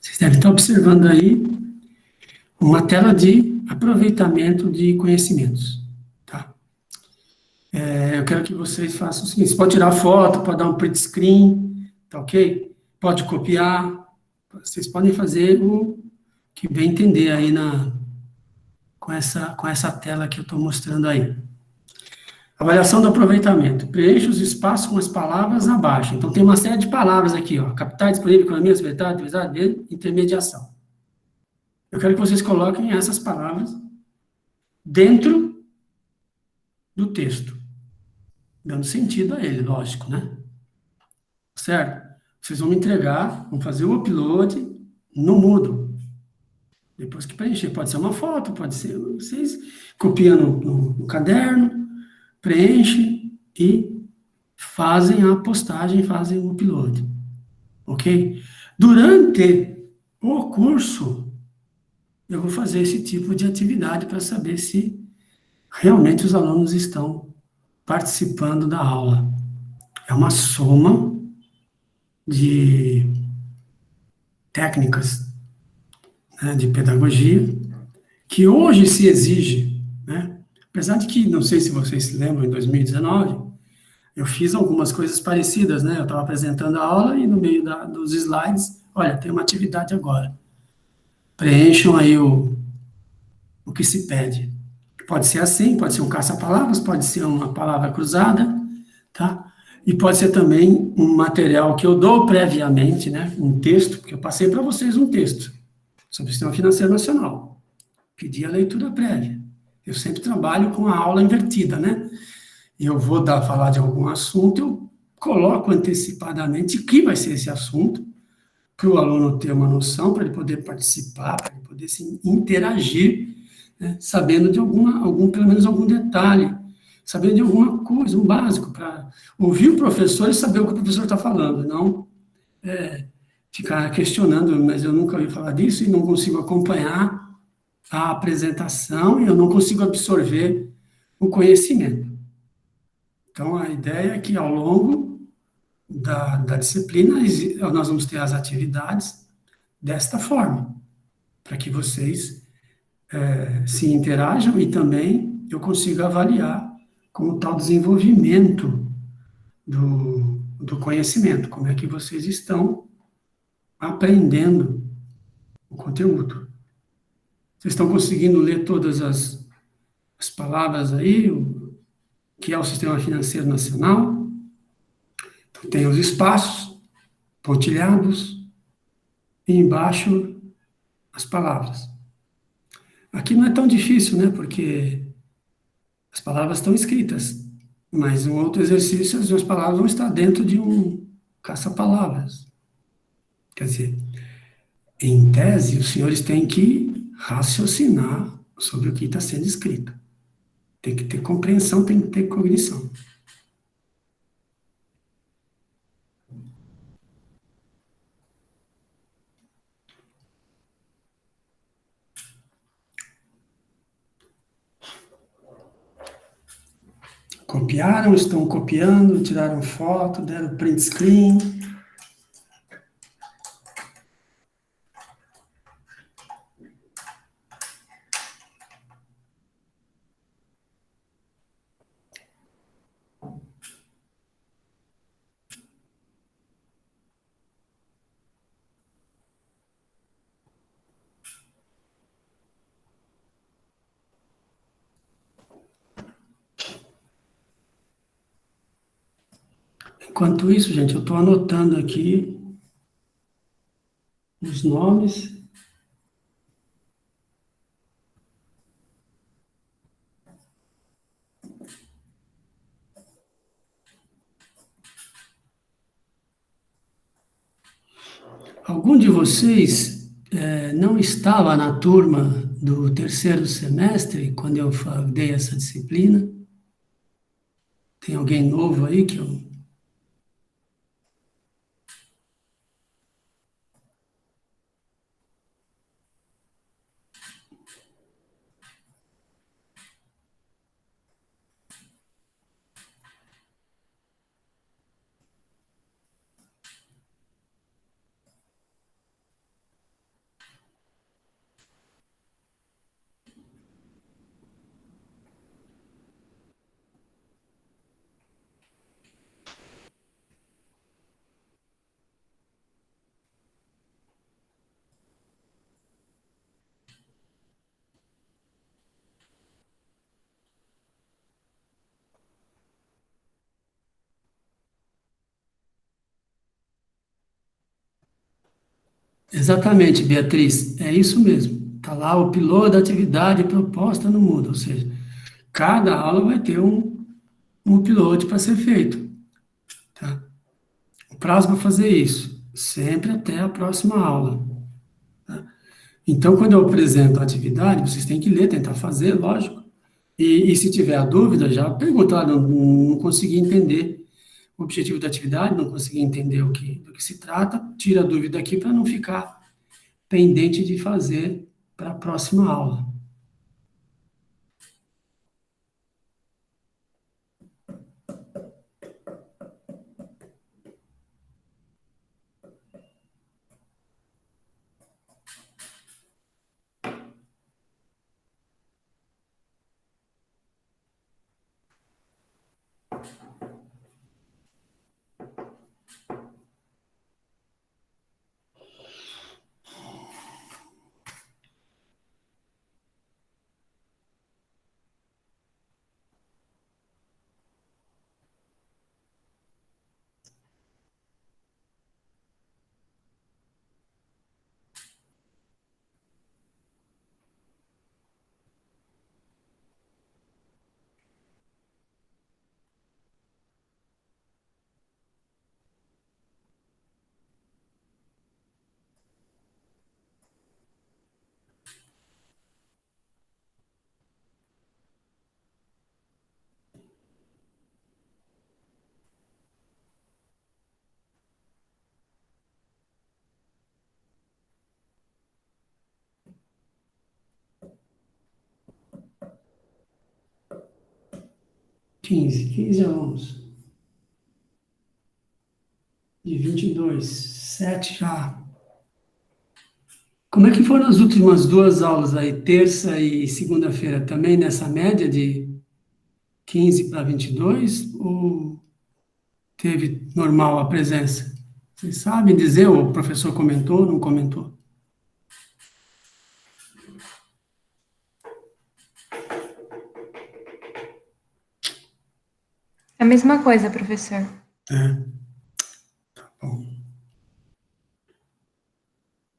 [SPEAKER 4] Vocês devem estar observando aí uma tela de aproveitamento de conhecimentos, tá? Eu quero que vocês façam o seguinte, você pode tirar foto, pode dar um print screen, tá ok? Pode copiar, vocês podem fazer o que bem entender aí com essa tela que eu estou mostrando aí. Avaliação do aproveitamento. Preencha os espaços com as palavras abaixo. Então, tem uma série de palavras aqui, ó. Capital, disponível, economia, atividade, intermediação. Eu quero que vocês coloquem essas palavras dentro do texto, dando sentido a ele, lógico, né? Certo? Vocês vão me entregar, vão fazer o upload no Moodle. Depois que preencher, pode ser uma foto, pode ser vocês copiam no caderno, preenchem e fazem a postagem, fazem o upload. Ok? Durante o curso, eu vou fazer esse tipo de atividade para saber se realmente os alunos estão participando da aula. É uma soma de técnicas, né, de pedagogia que hoje se exige, né? Apesar de que, não sei se vocês se lembram, em 2019, eu fiz algumas coisas parecidas, né? Eu estava apresentando a aula e no meio dos slides, olha, tem uma atividade agora. Preencham aí o que se pede. Pode ser assim, pode ser um caça-palavras, pode ser uma palavra cruzada, tá? E pode ser também um material que eu dou previamente, né? Um texto, porque eu passei para vocês um texto sobre o Sistema Financeiro Nacional. Pedi a leitura prévia. Eu sempre trabalho com a aula invertida, né? Eu vou falar de algum assunto, eu coloco antecipadamente o que vai ser esse assunto, para o aluno ter uma noção, para ele poder participar, para ele poder se interagir, né? Sabendo de pelo menos algum detalhe, sabendo de alguma coisa, um básico, para ouvir o professor e saber o que o professor está falando, não ficar questionando, mas eu nunca ouvi falar disso e não consigo acompanhar a apresentação e eu não consigo absorver o conhecimento. Então, a ideia é que ao longo da disciplina, nós vamos ter as atividades desta forma, para que vocês se interajam e também eu consigo avaliar como está o desenvolvimento do conhecimento, como é que vocês estão aprendendo o conteúdo. Vocês estão conseguindo ler todas as palavras aí, o que é o Sistema Financeiro Nacional? Então, tem os espaços pontilhados e embaixo as palavras. Aqui não é tão difícil, né? Porque as palavras estão escritas, mas um outro exercício, as duas palavras vão estar dentro de um caça-palavras. Quer dizer, em tese, os senhores têm que raciocinar sobre o que está sendo escrito. Tem que ter compreensão, tem que ter cognição. Copiaram, estão copiando, tiraram foto, deram print screen. Enquanto isso, gente, eu estou anotando aqui os nomes. Algum de vocês não estava na turma do terceiro semestre, quando eu dei essa disciplina? Tem alguém novo aí que eu... Exatamente, Beatriz, é isso mesmo. Está lá o piloto da atividade proposta no Moodle, ou seja, cada aula vai ter um upload para ser feito. Tá? O prazo para fazer isso, sempre até a próxima aula. Tá? Então, quando eu apresento a atividade, vocês têm que ler, tentar fazer, lógico. E se tiver a dúvida, já pergunta, não consegui entender o objetivo da atividade, não consegui entender do que se trata, tira a dúvida aqui para não ficar pendente de fazer para a próxima aula. Quinze alunos. De 22, 7 já Como é que foram as últimas 2 aulas aí, terça e segunda-feira, também nessa média de 15 para 22, ou teve normal a presença? Vocês sabem dizer, o professor comentou, não comentou?
[SPEAKER 2] A mesma coisa, professor.
[SPEAKER 4] É. Tá bom.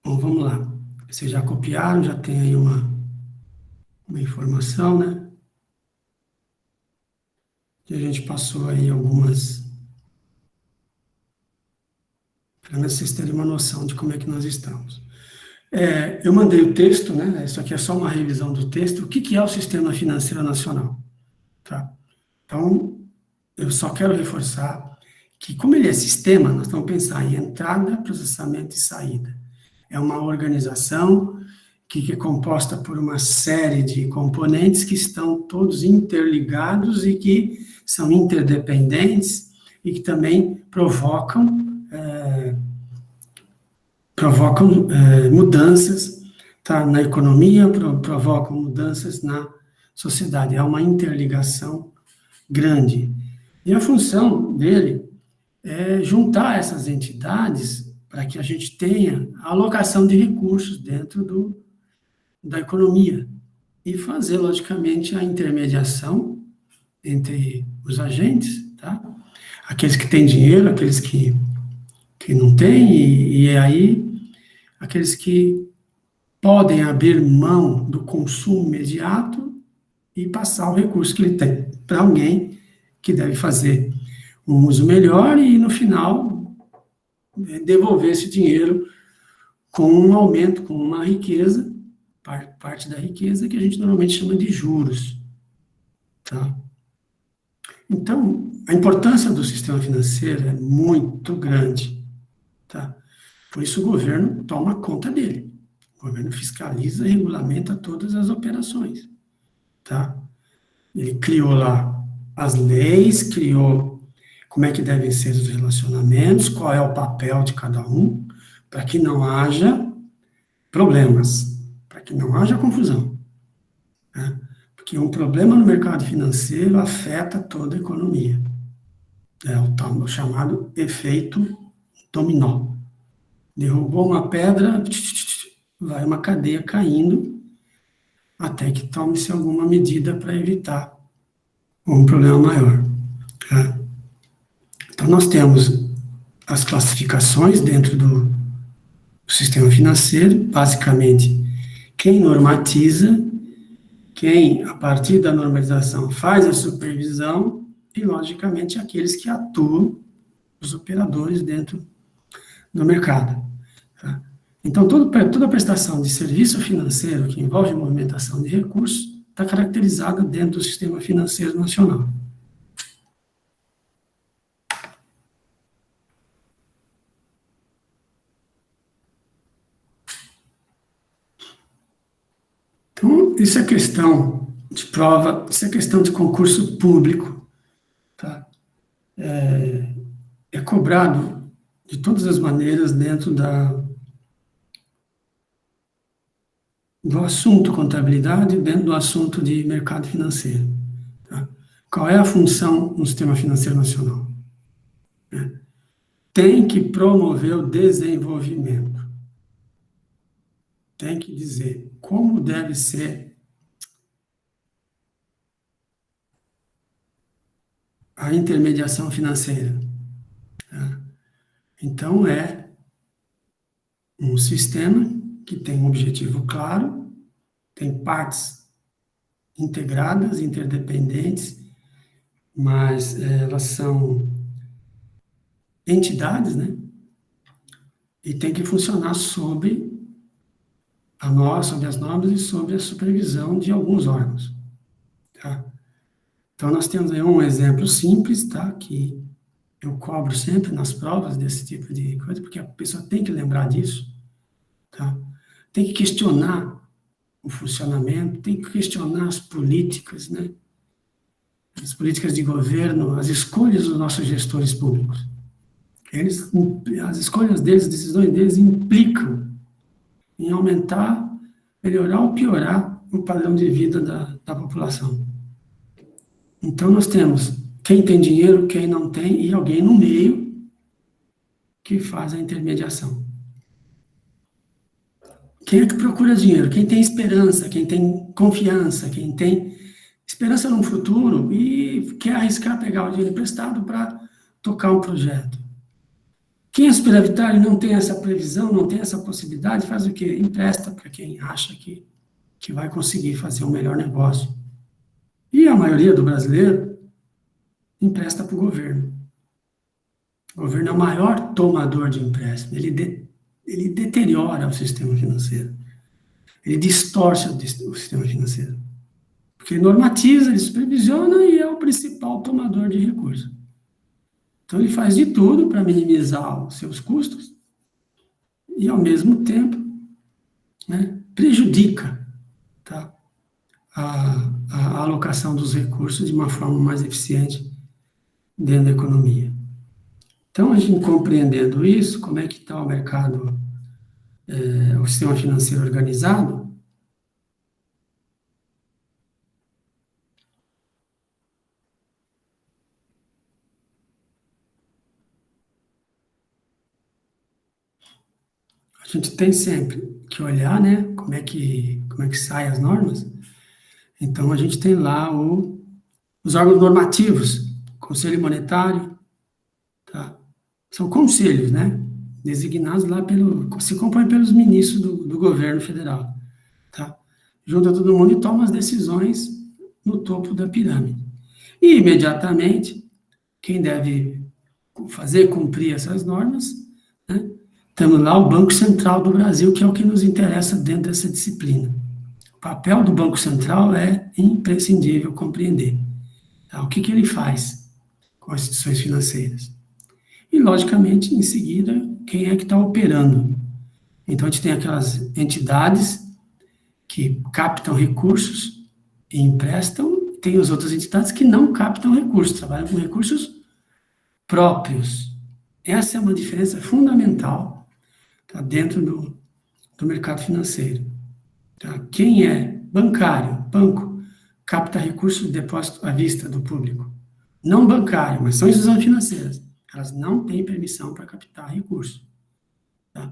[SPEAKER 4] Bom, vamos lá. Vocês já copiaram, já tem aí uma informação, né? E a gente passou aí algumas, para vocês terem uma noção de como é que nós estamos. Eu mandei o texto, né? Isso aqui é só uma revisão do texto. O que é o Sistema Financeiro Nacional? Tá? Então, eu só quero reforçar que, como ele é sistema, nós vamos pensar em entrada, processamento e saída. É uma organização que é composta por uma série de componentes que estão todos interligados e que são interdependentes e que também provocam mudanças, tá, na economia, provocam mudanças na sociedade. É uma interligação grande. E a função dele é juntar essas entidades para que a gente tenha a alocação de recursos dentro da economia e fazer, logicamente, a intermediação entre os agentes, tá? Aqueles que têm dinheiro, aqueles que não têm, e aí aqueles que podem abrir mão do consumo imediato e passar o recurso que ele tem para alguém que deve fazer um uso melhor e, no final, devolver esse dinheiro com um aumento, com uma riqueza, parte da riqueza que a gente normalmente chama de juros. Tá? Então, a importância do sistema financeiro é muito grande. Tá? Por isso o governo toma conta dele. O governo fiscaliza e regulamenta todas as operações. Tá? Ele criou lá as leis, criou como é que devem ser os relacionamentos, qual é o papel de cada um, para que não haja problemas, para que não haja confusão. Né? Porque um problema no mercado financeiro afeta toda a economia. É o chamado efeito dominó. Derrubou uma pedra, vai uma cadeia caindo, até que tome-se alguma medida para evitar um problema maior. Tá? Então, nós temos as classificações dentro do sistema financeiro, basicamente, quem normatiza, quem, a partir da normalização, faz a supervisão e, logicamente, aqueles que atuam, os operadores dentro do mercado. Tá? Então, toda prestação de serviço financeiro que envolve movimentação de recursos está caracterizada dentro do sistema financeiro nacional. Então, isso é questão de prova, isso é questão de concurso público. Tá? É cobrado de todas as maneiras dentro do assunto contabilidade, dentro do assunto de mercado financeiro. Tá? Qual é a função no sistema financeiro nacional? Tem que promover o desenvolvimento. Tem que dizer como deve ser a intermediação financeira. Tá? Então, é um sistema que tem um objetivo claro, tem partes integradas, interdependentes, mas elas são entidades, né? E tem que funcionar sob as normas e sob a supervisão de alguns órgãos. Tá? Então, nós temos aí um exemplo simples, tá? Que eu cobro sempre nas provas desse tipo de coisa, porque a pessoa tem que lembrar disso. Tá? Tem que questionar o funcionamento, tem que questionar as políticas, né? As políticas de governo, as escolhas dos nossos gestores públicos. As escolhas deles, as decisões deles implicam em aumentar, melhorar ou piorar o padrão de vida da população. Então, nós temos quem tem dinheiro, quem não tem, e alguém no meio que faz a intermediação. Quem é que procura dinheiro? Quem tem esperança, quem tem confiança, quem tem esperança no futuro e quer arriscar pegar o dinheiro emprestado para tocar um projeto. Quem é superavitário e não tem essa previsão, não tem essa possibilidade, faz o quê? Empresta para quem acha que vai conseguir fazer um melhor negócio. E a maioria do brasileiro empresta para o governo. O governo é o maior tomador de empréstimo. Ele deteriora o sistema financeiro. Ele distorce o sistema financeiro. Porque ele normatiza, ele supervisiona e é o principal tomador de recursos. Então, ele faz de tudo para minimizar os seus custos e, ao mesmo tempo, né, prejudica, tá, a alocação dos recursos de uma forma mais eficiente dentro da economia. Então, a gente compreendendo isso, como é que está o mercado, o sistema financeiro organizado, a gente tem sempre que olhar, né, como é que saem as normas. Então, a gente tem lá os órgãos normativos, Conselho Monetário, tá? São conselhos, né, designados lá se compõem pelos ministros do governo federal, tá? Junta todo mundo e toma as decisões no topo da pirâmide. E, imediatamente, quem deve fazer cumprir essas normas, né, temos lá o Banco Central do Brasil, que é o que nos interessa dentro dessa disciplina. O papel do Banco Central é imprescindível compreender. Tá? O que ele faz com as instituições financeiras? E, logicamente, em seguida, quem é que está operando? Então, a gente tem aquelas entidades que captam recursos e emprestam, tem as outras entidades que não captam recursos, trabalham com recursos próprios. Essa é uma diferença fundamental, tá, dentro do mercado financeiro. Tá? Quem é bancário, banco, capta recursos de depósito à vista do público. Não bancário, mas são instituições financeiras. Elas não têm permissão para captar recursos. Tá?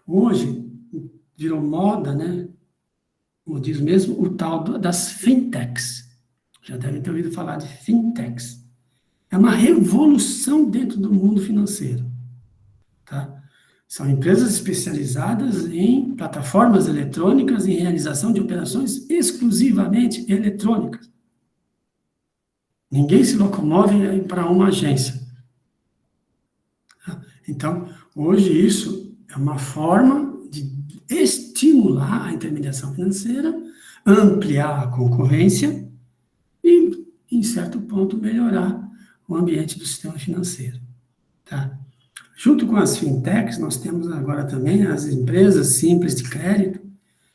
[SPEAKER 4] Hoje, virou moda, né, como diz mesmo, o tal das fintechs. Já devem ter ouvido falar de fintechs. É uma revolução dentro do mundo financeiro. Tá? São empresas especializadas em plataformas eletrônicas e realização de operações exclusivamente eletrônicas. Ninguém se locomove para uma agência. Então, hoje isso é uma forma de estimular a intermediação financeira, ampliar a concorrência e, em certo ponto, melhorar o ambiente do sistema financeiro. Tá? Junto com as fintechs, nós temos agora também as empresas simples de crédito,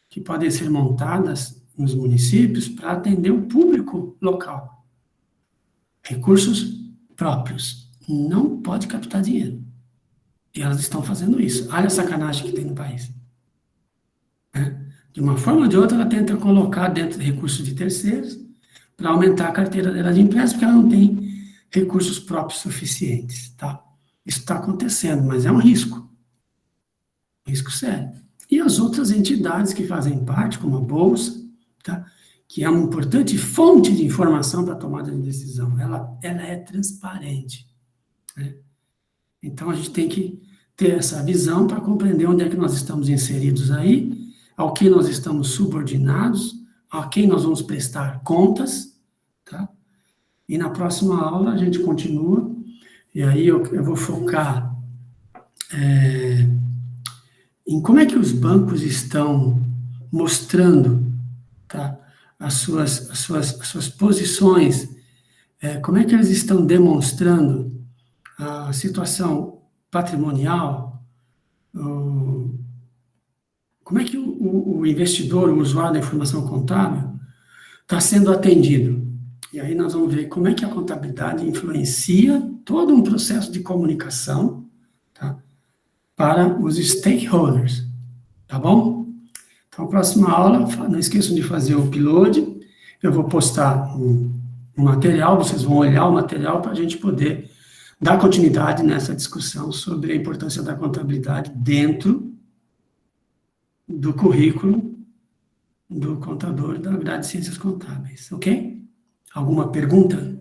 [SPEAKER 4] que podem ser montadas nos municípios para atender o público local. Recursos próprios. Não pode captar dinheiro. E elas estão fazendo isso. Olha a sacanagem que tem no país. De uma forma ou de outra, ela tenta colocar dentro de recursos de terceiros para aumentar a carteira dela de empréstimo, porque ela não tem recursos próprios suficientes. Tá? Isso está acontecendo, mas é um risco. Um risco sério. E as outras entidades que fazem parte, como a Bolsa, tá? Que é uma importante fonte de informação para a tomada de decisão. Ela é transparente. Né? Então, a gente tem que ter essa visão para compreender onde é que nós estamos inseridos aí, ao que nós estamos subordinados, a quem nós vamos prestar contas, tá? E na próxima aula a gente continua, e aí eu vou focar em como é que os bancos estão mostrando, tá, as suas posições, como é que eles estão demonstrando a situação patrimonial, como é que o investidor, o usuário da informação contábil, está sendo atendido. E aí nós vamos ver como é que a contabilidade influencia todo um processo de comunicação, tá, para os stakeholders, Tá bom? Então, próxima aula, não esqueçam de fazer o upload. Eu vou postar um material, vocês vão olhar o material para a gente poder dar continuidade nessa discussão sobre a importância da contabilidade dentro do currículo do contador da grade de Ciências Contábeis, ok? Alguma pergunta?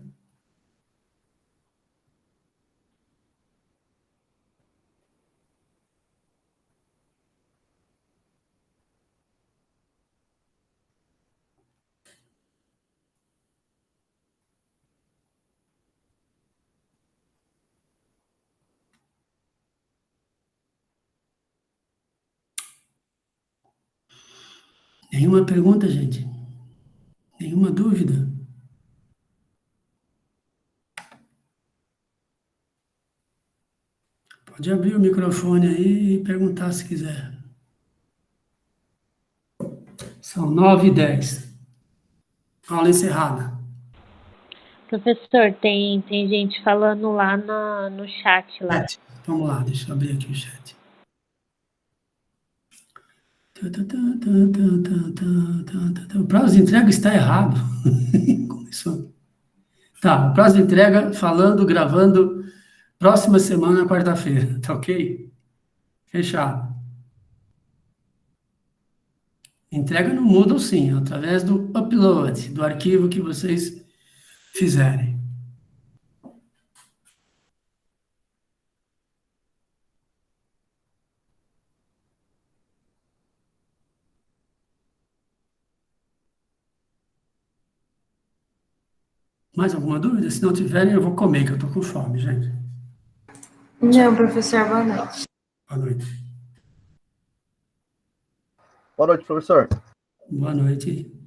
[SPEAKER 4] Nenhuma pergunta, gente? Nenhuma dúvida? Pode abrir o microfone aí e perguntar se quiser. São 9h10. Aula encerrada.
[SPEAKER 6] Professor, tem gente falando lá no chat lá.
[SPEAKER 4] Chat. Vamos lá, deixa eu abrir aqui o chat. O prazo de entrega está errado. Começou. Tá, o prazo de entrega, gravando, próxima semana, quarta-feira, tá ok? Fechado. Entrega no Moodle, sim, através do upload, do arquivo que vocês fizerem. Mais alguma dúvida? Se não tiverem, eu vou comer, que eu tô com fome, gente.
[SPEAKER 2] Não, professor, boa noite.
[SPEAKER 4] Boa noite.
[SPEAKER 1] Boa noite, professor.
[SPEAKER 4] Boa noite.